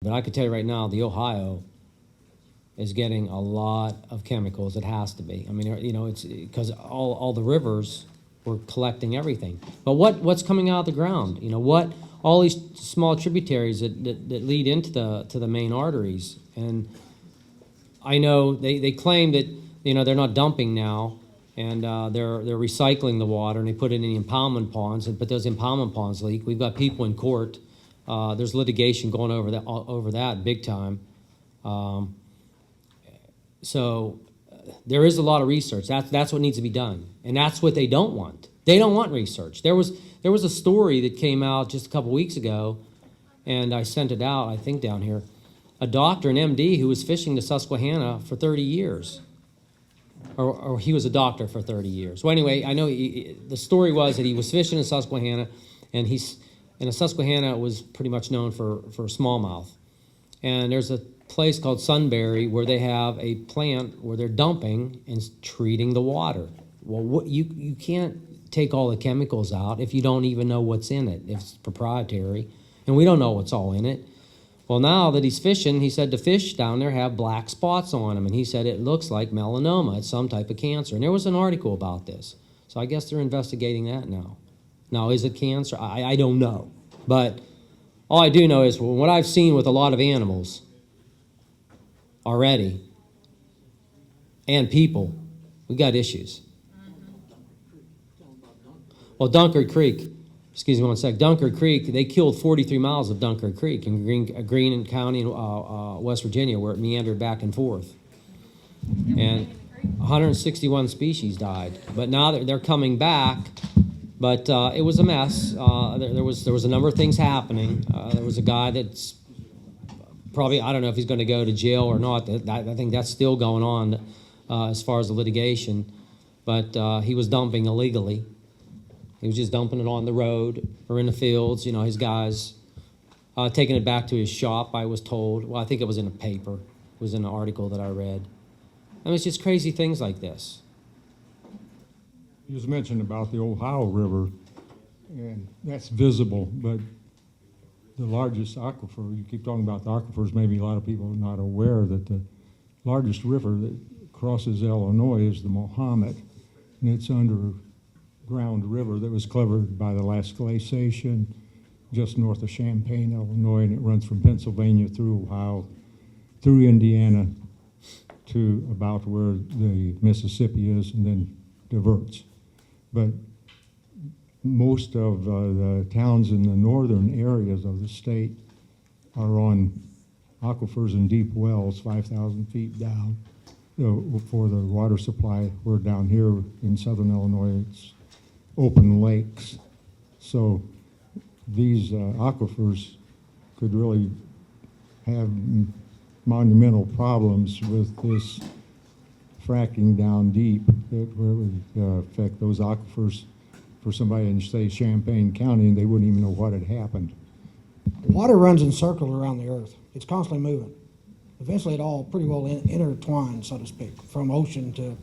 But I can tell you right now, the Ohio is getting a lot of chemicals. It has to be. I mean, you know, it's because all the rivers were collecting everything. But what's coming out of the ground? You know, what all these small tributaries that lead into the main arteries. And I know they claim that, you know, they're not dumping now, and they're recycling the water, and they put it in the impoundment ponds. But those impoundment ponds leak. We've got people in court. There's litigation going over that big time. So there is a lot of research. That's what needs to be done, and that's what they don't want. They don't want research. There was a story that came out just a couple weeks ago, and I sent it out, I think, down here. A doctor, an MD, who was fishing the Susquehanna for 30 years. Or he was a doctor for 30 years. Well, anyway, I know the story was that he was fishing in Susquehanna, and the Susquehanna was pretty much known for smallmouth. And there's a place called Sunbury where they have a plant where they're dumping and treating the water. Well, you can't take all the chemicals out if you don't even know what's in it, if it's proprietary. And we don't know what's all in it. Well, now that he's fishing, he said the fish down there have black spots on them, and he said it looks like melanoma. It's some type of cancer. And there was an article about this. So I guess they're investigating that now. Now, is it cancer? I don't know. But all I do know is what I've seen with a lot of animals already and people, we got issues. Well, Dunkard Creek, excuse me one sec. Dunkard Creek, they killed 43 miles of Dunkard Creek in Greene County in West Virginia, where it meandered back and forth. And 161 species died. But now they're coming back. But it was a mess. There was a number of things happening. There was a guy that's probably, I don't know if he's going to go to jail or not. I think that's still going on as far as the litigation. But he was dumping illegally. He was just dumping it on the road or in the fields. You know, his guys taking it back to his shop, I was told. Well, I think it was in a paper. It was in an article that I read. I mean, it's just crazy things like this. You just mentioned about the Ohio River, and that's visible, but the largest aquifer, you keep talking about the aquifers, maybe a lot of people are not aware that the largest river that crosses Illinois is the Mahomet, and it's underground river that was covered by the last glaciation just north of Champaign, Illinois, and it runs from Pennsylvania through Ohio, through Indiana to about where the Mississippi is, and then diverts. But most of the towns in the northern areas of the state are on aquifers and deep wells 5,000 feet down for the water supply. We're down here in southern Illinois, it's open lakes. So these aquifers could really have monumental problems with this fracking down deep that would affect those aquifers for somebody in, say, Champaign County, and they wouldn't even know what had happened. Water runs in circles around the earth. It's constantly moving. Eventually it all pretty well intertwines, so to speak, from ocean to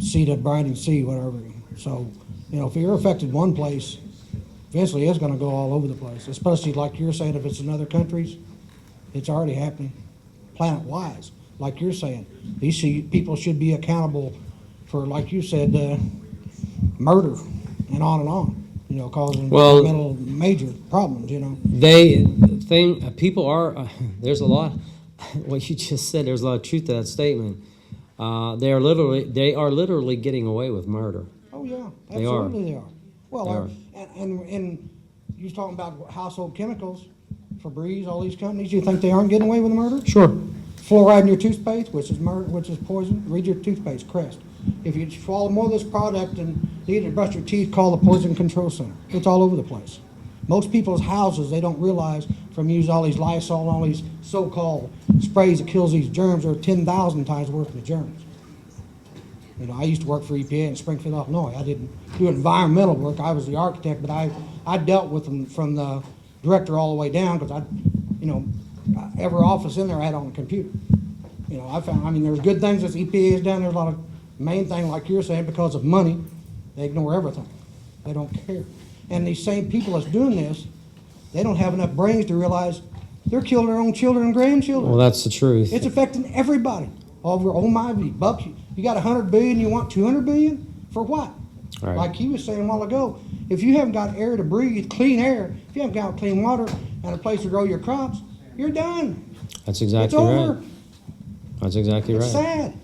sea to Brighton Sea, whatever. So, you know, if you're affected one place, eventually it's going to go all over the place, especially like you're saying, if it's in other countries, it's already happening planet-wise. Like you're saying, these people should be accountable for, like you said, murder and on, you know, causing environmental major problems, you know. People are, there's a lot, what you just said, there's a lot of truth to that statement. They are literally getting away with murder. Oh, yeah, absolutely they are. Well, They are. And you're talking about household chemicals, Febreze, all these companies, you think they aren't getting away with murder? Sure. Fluoride in your toothpaste, which is poison. Read your toothpaste, Crest. If you swallow more of this product and need to brush your teeth, call the Poison Control Center. It's all over the place. Most people's houses, they don't realize from using all these Lysol and all these so-called sprays that kills these germs are 10,000 times worse than the germs. You know, I used to work for EPA in Springfield, Illinois. I didn't do environmental work. I was the architect, but I dealt with them from the director all the way down because every office in there I had on a computer. You know, there's good things that EPA has done. There's a lot of main thing, like you're saying, because of money, they ignore everything. They don't care. And these same people that's doing this, they don't have enough brains to realize They're killing their own children and grandchildren. Well, that's the truth. It's affecting everybody. Oh my, Buck, you got 100 billion, you want 200 billion? For what? Right. Like he was saying a while ago, if you haven't got air to breathe, clean air, if you haven't got clean water and a place to grow your crops, you're done. That's exactly It's over. right. That's exactly It's right. sad.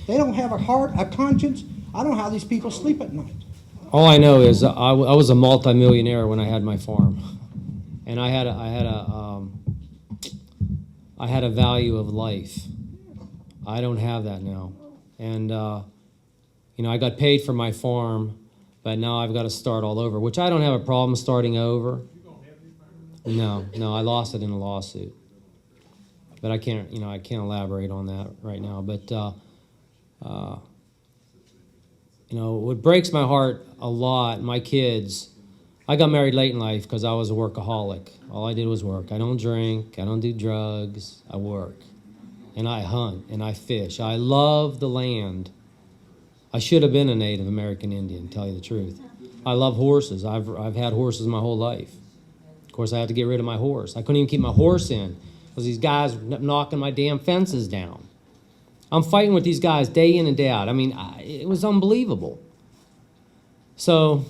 They don't have a heart, a conscience. I don't know how these people sleep at night. All I know is I was a multimillionaire when I had my farm, and I had a value of life. I don't have that now, and you know, I got paid for my farm, but now I've got to start all over, which I don't have a problem starting over. No, I lost it in a lawsuit, but I can't elaborate on that right now. But you know, what breaks my heart a lot, my kids, I got married late in life because I was a workaholic. All I did was work. I don't drink, I don't do drugs, I work. And I hunt, and I fish. I love the land. I should have been a Native American Indian, to tell you the truth. I love horses. I've had horses my whole life. Of course, I had to get rid of my horse. I couldn't even keep my horse in because these guys were knocking my damn fences down. I'm fighting with these guys day in and day out. I mean, it was unbelievable. So,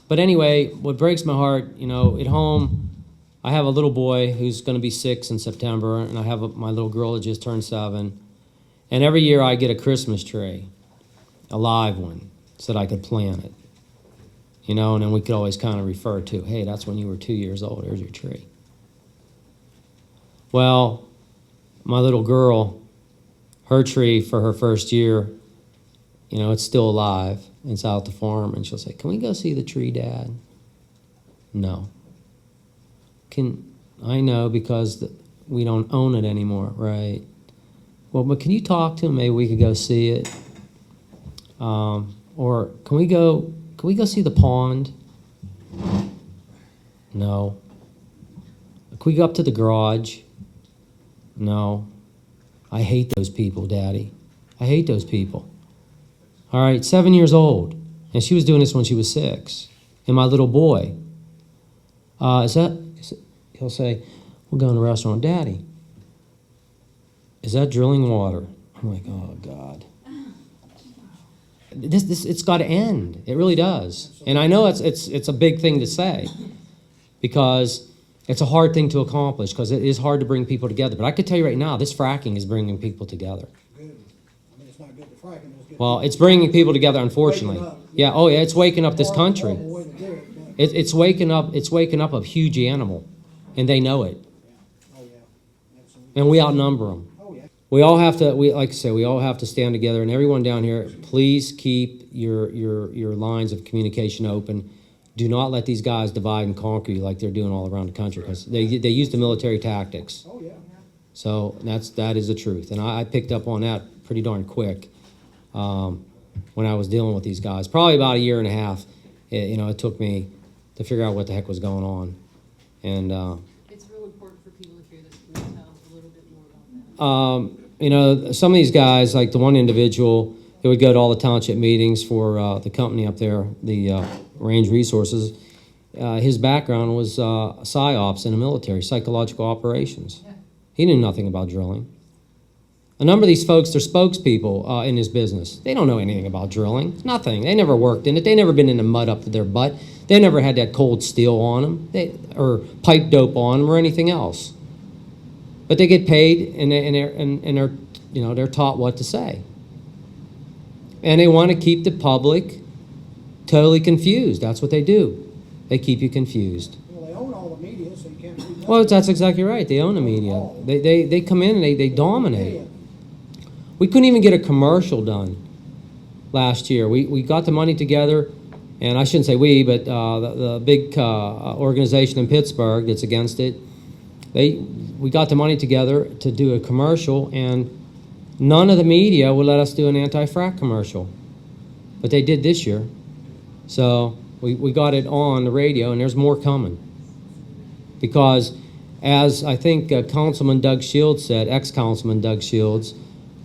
but anyway, what breaks my heart, you know, at home, I have a little boy who's going to be 6 in September, and I have my little girl that just turned 7. And every year I get a Christmas tree, a live one, so that I could plant it. You know, and then we could always kind of refer to, hey, that's when you were 2 years old, there's your tree. Well, my little girl, her tree for her first year, you know, it's still alive. It's out the farm, and she'll say, can we go see the tree, Dad? No. I know because we don't own it anymore, right? Well, but can you talk to him? Maybe we could go see it. Or can we go see the pond? No. Can we go up to the garage? No. I hate those people, Daddy. I hate those people. All right, 7 years old. And she was doing this when she was 6. And my little boy, he'll say, we'll go in the restaurant. Daddy, is that drilling water? I'm like, oh, God. It's got to end. It really does. And I know it's a big thing to say because it's a hard thing to accomplish because it is hard to bring people together. But I could tell you right now, this fracking is bringing people together. Good. I mean, it's not good to fracking. Well, it's bringing people together, unfortunately. Yeah, oh yeah, it's waking up this country. It's waking up a huge animal, and they know it. Oh, yeah. Absolutely. And we outnumber them. Oh, yeah. We all have to, like I say, we all have to stand together. And everyone down here, please keep your lines of communication open. Do not let these guys divide and conquer you like they're doing all around the country because they use the military tactics. Oh, yeah. So that is the truth. And I picked up on that pretty darn quick when I was dealing with these guys. Probably about a year and a half, it took me to figure out what the heck was going on. And it's real important for people to hear this. Can you tell us a little bit more about that? Some of these guys, like the one individual, they would go to all the township meetings for the company up there, the Range Resources. His background was PSYOPs in the military, psychological operations. He knew nothing about drilling. A number of these folks, they're spokespeople in this business. They don't know anything about drilling, nothing. They never worked in it. They never been in the mud up to their butt. They never had that cold steel on them, or pipe dope on them, or anything else. But they get paid, and they're taught what to say. And they want to keep the public totally confused. That's what they do. They keep you confused. Well, they own all the media, so you can't read nothing. Well, that's exactly right. They own the media. They come in and they dominate. We couldn't even get a commercial done last year. We got the money together, and I shouldn't say we, but the big organization in Pittsburgh that's against it, we got the money together to do a commercial, and none of the media would let us do an anti-frack commercial. But they did this year. So we got it on the radio, and there's more coming. Because as I think Councilman Doug Shields said, ex-Councilman Doug Shields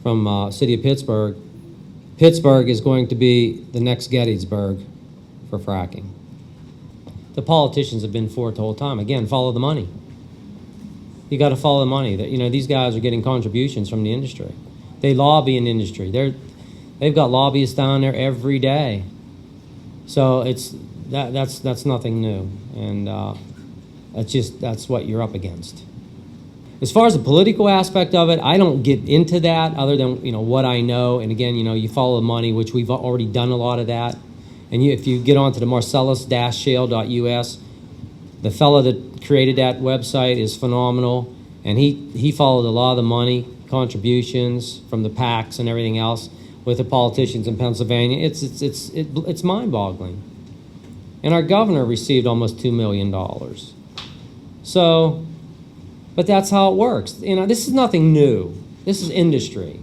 from city of Pittsburgh, Pittsburgh is going to be the next Gettysburg for fracking. The politicians have been for it the whole time. Again, follow the money. You got to follow the money. That, these guys are getting contributions from the industry. They lobby in industry. They've got lobbyists down there every day. So that's nothing new, and that's what you're up against. As far as the political aspect of it, I don't get into that other than what I know. And again, you follow the money, which we've already done a lot of that. And if you get onto the Marcellus-shale.us, the fellow that created that website is phenomenal, and he followed a lot of the money contributions from the PACs and everything else with the politicians in Pennsylvania. It's mind-boggling. And our governor received almost $2 million. So, but that's how it works. This is nothing new. This is industry.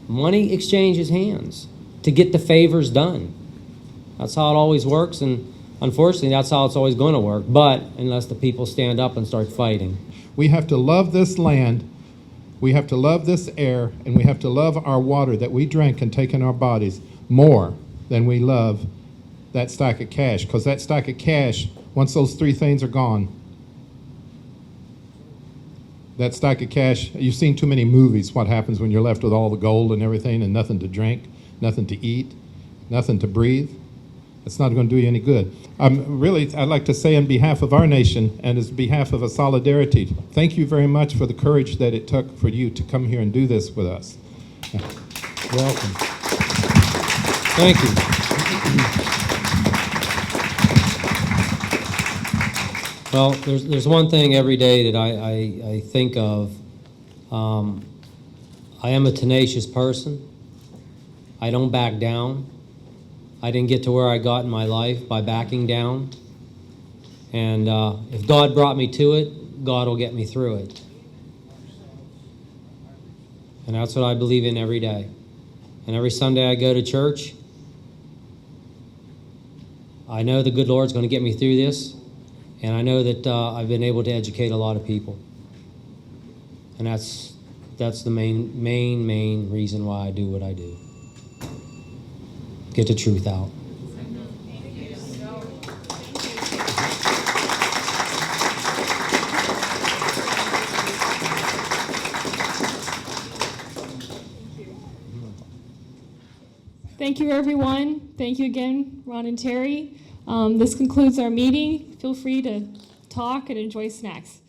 Money exchanges hands to get the favors done. That's how it always works, and unfortunately, that's how it's always going to work, but unless the people stand up and start fighting. We have to love this land, we have to love this air, and we have to love our water that we drink and take in our bodies more than we love that stack of cash, because that stack of cash, once those three things are gone, that stack of cash, you've seen too many movies, what happens when you're left with all the gold and everything and nothing to drink, nothing to eat, nothing to breathe. It's not going to do you any good. I'd like to say on behalf of our nation and as behalf of a solidarity, thank you very much for the courage that it took for you to come here and do this with us. Welcome. Thank you. Well, there's one thing every day that I think of. I am a tenacious person. I don't back down. I didn't get to where I got in my life by backing down. And if God brought me to it, God will get me through it. And that's what I believe in every day. And every Sunday I go to church, I know the good Lord's going to get me through this. And I know that I've been able to educate a lot of people. And that's the main reason why I do what I do. Get the truth out. Thank you, everyone. Thank you again, Ron and Terry. This concludes our meeting. Feel free to talk and enjoy snacks.